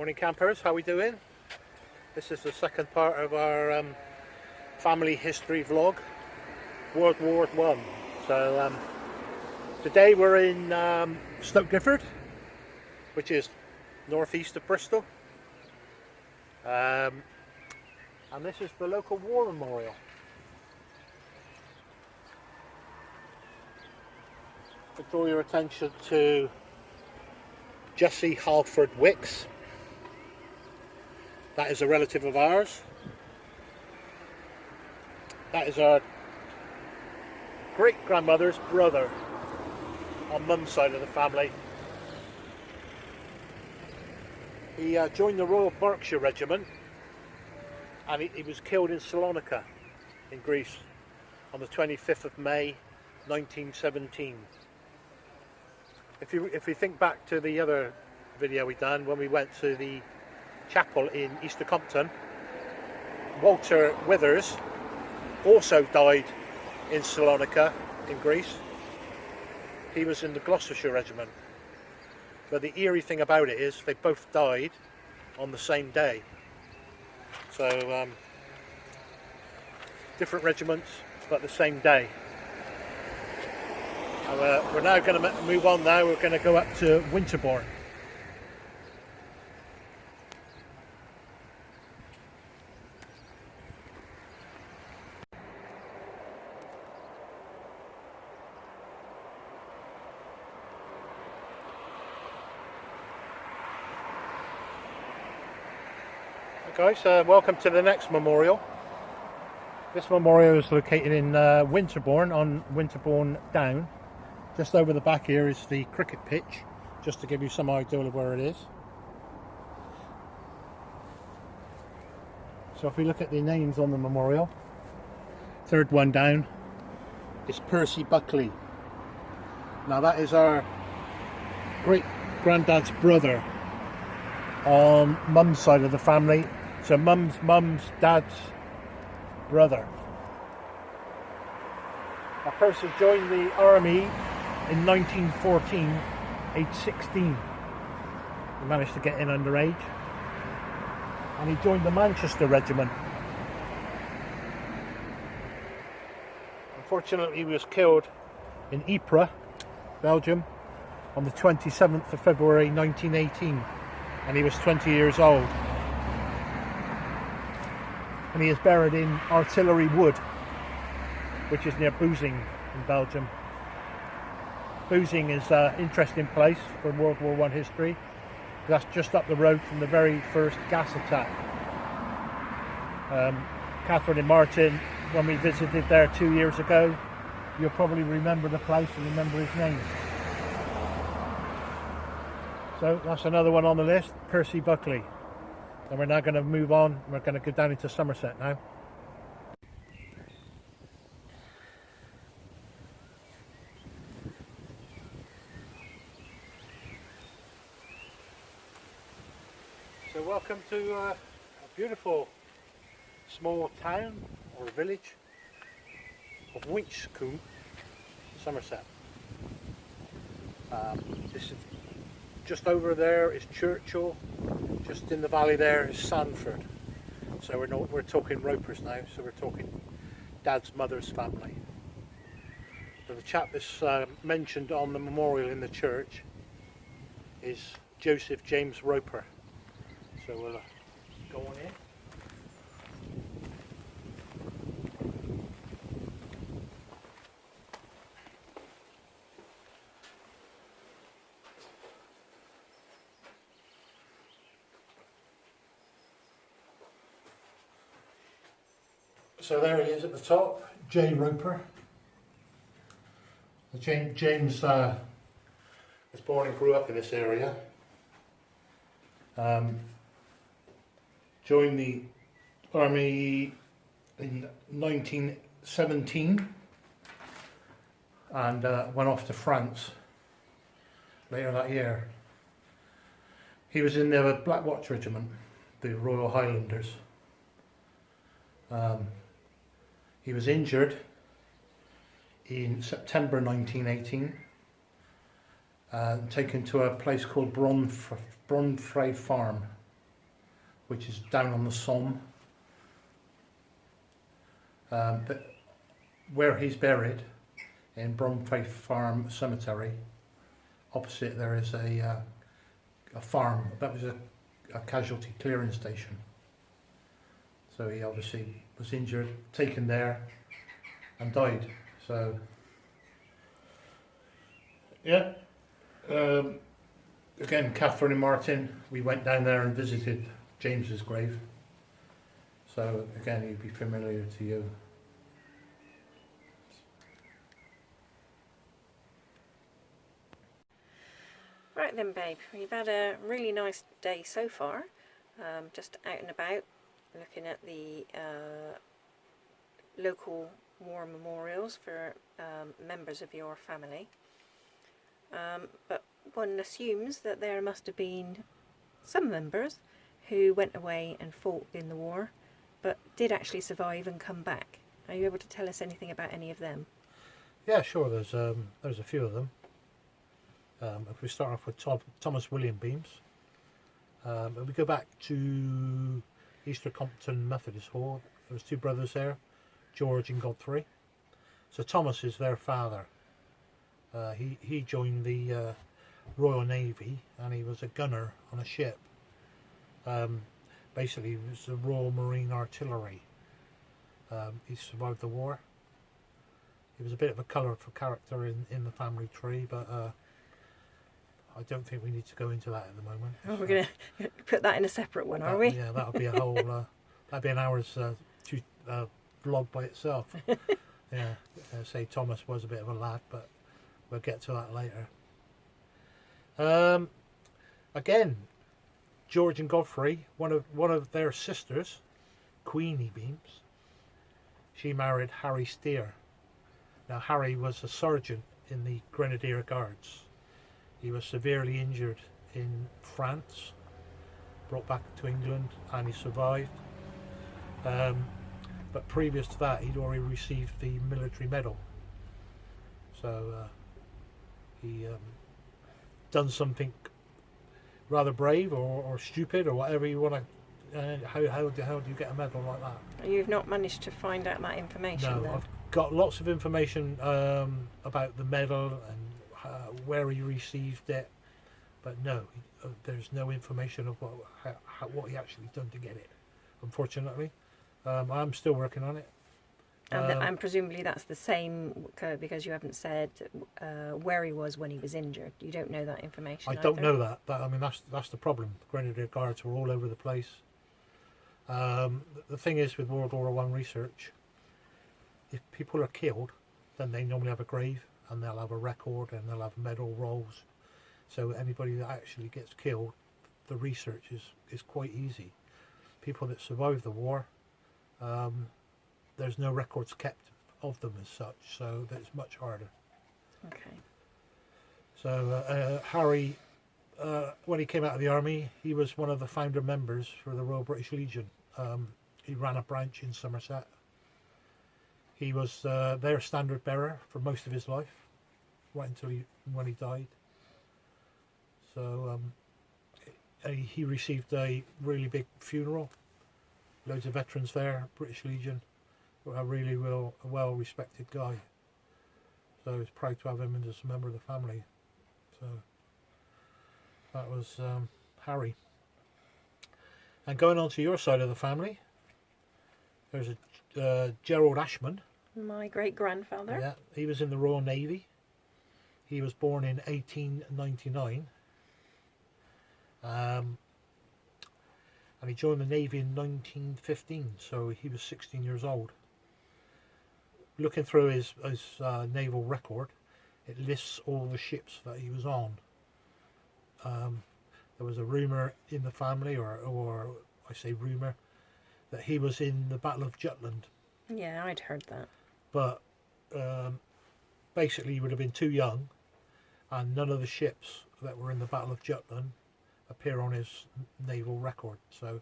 Morning campers, how we doing? This is the second part of our family history vlog, World War I. So today we're in Stoke Gifford, which is northeast of Bristol, and this is the local war memorial. I draw your attention to Jesse Halford Wicks. That is a relative of ours. That is our great-grandmother's brother on mum's side of the family. He joined the Royal Berkshire Regiment, and he was killed in Salonika in Greece on the 25th of May 1917. If you think back to the other video we done when we went to the chapel in Easter Compton, Walter Withers also died in Salonika in Greece. He was in the Gloucestershire Regiment. But the eerie thing about it is they both died on the same day. So different regiments but the same day. We're now going to move on now. We're going to go up to Winterbourne. Guys, welcome to the next memorial. This memorial is located in Winterbourne, on Winterbourne Down. Just over the back here is the cricket pitch, just to give you some idea of where it is. So if we look at the names on the memorial, third one down is Percy Buckley. Now that is our great granddad's brother on mum's side of the family. So mum's dad's brother. Now Percy joined the army in 1914, age 16. He managed to get in underage. And he joined the Manchester Regiment. Unfortunately, he was killed in Ypres, Belgium, on the 27th of February 1918. And he was 20 years old. And he is buried in Artillery Wood, which is near Boozing in Belgium. Boozing is an interesting place for World War I history. That's just up the road from the very first gas attack. Catherine and Martin, when we visited there 2 years ago, you'll probably remember the place and remember his name. So that's another one on the list, Percy Buckley. And we're now going to move on. We're going to go down into Somerset now. So welcome to a beautiful small town or village of Winchcombe, Somerset. This is just over there is Churchill. Just in the valley there is Sandford. So we're talking Ropers now. So we're talking Dad's mother's family. So the chap that's mentioned on the memorial in the church is Joseph James Roper. So we'll go on in. So there he is at the top, J. Roper. James was born and grew up in this area. Joined the army in 1917 and went off to France later that year. He was in the Black Watch Regiment, the Royal Highlanders. He was injured in September 1918 and taken to a place called Bronfray Farm which is down on the Somme. But where he's buried, in Bromfaith Farm Cemetery, opposite there is a farm. That was a casualty clearing station. So he obviously was injured, taken there, and died. So, yeah. Again, Catherine and Martin, we went down there and visited James's grave. So again, he'd be familiar to you. Right then, babe, we've had a really nice day so far, just out and about looking at the local war memorials for members of your family, but one assumes that there must have been some members who went away and fought in the war but did actually survive and come back. Are you able to tell us anything about any of them? Yeah, sure, there's a few of them. If we start off with Thomas William Beams, if we go back to Easter Compton Methodist Hall, there's two brothers there, George and Godfrey. So Thomas is their father. He joined the Royal Navy and he was a gunner on a ship. Basically, he was the Royal Marine Artillery. He survived the war. He was a bit of a colourful character in the family tree, but I don't think we need to go into that at the moment. Oh, we're going to put that in a separate one, are we? Yeah, that'll be a whole, that'll be an hour's vlog by itself. Yeah, say Thomas was a bit of a lad, but we'll get to that later. Again, George and Godfrey, one of their sisters, Queenie Beams, she married Harry Steer. Now Harry was a sergeant in the Grenadier Guards. He was severely injured in France, brought back to England, and he survived. But previous to that, he'd already received the military medal. So he done something rather brave or stupid or whatever you want to. How do you get a medal like that? You've not managed to find out that information? No, then? I've got lots of information about the medal and where he received it, but no, there's no information of what he actually done to get it, unfortunately. I'm still working on it. And presumably that's the same, because you haven't said where he was when he was injured. You don't know that information. I don't know that. I mean, that's the problem. The Grenadier Guards were all over the place. The thing is with World War I research, if people are killed, then they normally have a grave and they'll have a record and they'll have medal rolls. So anybody that actually gets killed, the research is quite easy. People that survive the war, there's no records kept of them as such, so that's much harder. Okay. So Harry, when he came out of the army, he was one of the founder members for the Royal British Legion. He ran a branch in Somerset. He was their standard bearer for most of his life, right until when he died. So he received a really big funeral. Loads of veterans there, British Legion. A really well respected guy. So I was proud to have him as a member of the family. So that was Harry. And going on to your side of the family, there's a Gerald Ashman. My great-grandfather. Yeah, he was in the Royal Navy. He was born in 1899. And he joined the Navy in 1915, so he was 16 years old. Looking through his naval record, it lists all the ships that he was on. There was a rumour in the family, or I say rumour, that he was in the Battle of Jutland. Yeah, I'd heard that. But basically he would have been too young, and none of the ships that were in the Battle of Jutland appear on his naval record. So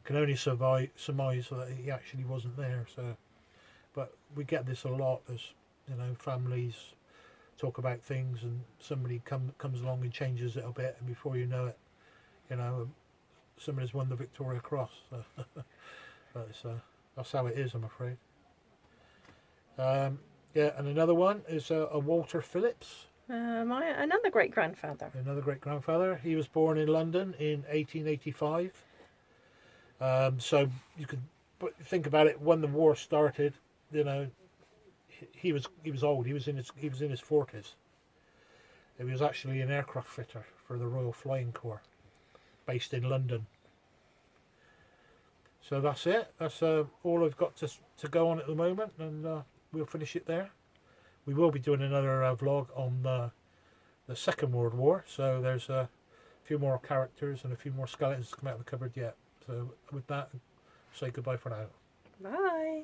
can only surmise that he actually wasn't there. So, but we get this a lot as, you know, families talk about things and somebody comes along and changes it a bit, and before you know it, you know, somebody's won the Victoria Cross. So but it's, that's how it is, I'm afraid. Yeah, and another one is a Walter Phillips. Another great grandfather. Another great grandfather. He was born in London in 1885. So you could think about it. When the war started, you know, he was old. He was in his 40s. He was actually an aircraft fitter for the Royal Flying Corps, based in London. So that's it. That's all I've got to go on at the moment, and we'll finish it there. We will be doing another vlog on the Second World War, so there's a few more characters and a few more skeletons to come out of the cupboard yet. So with that, say goodbye for now. Bye.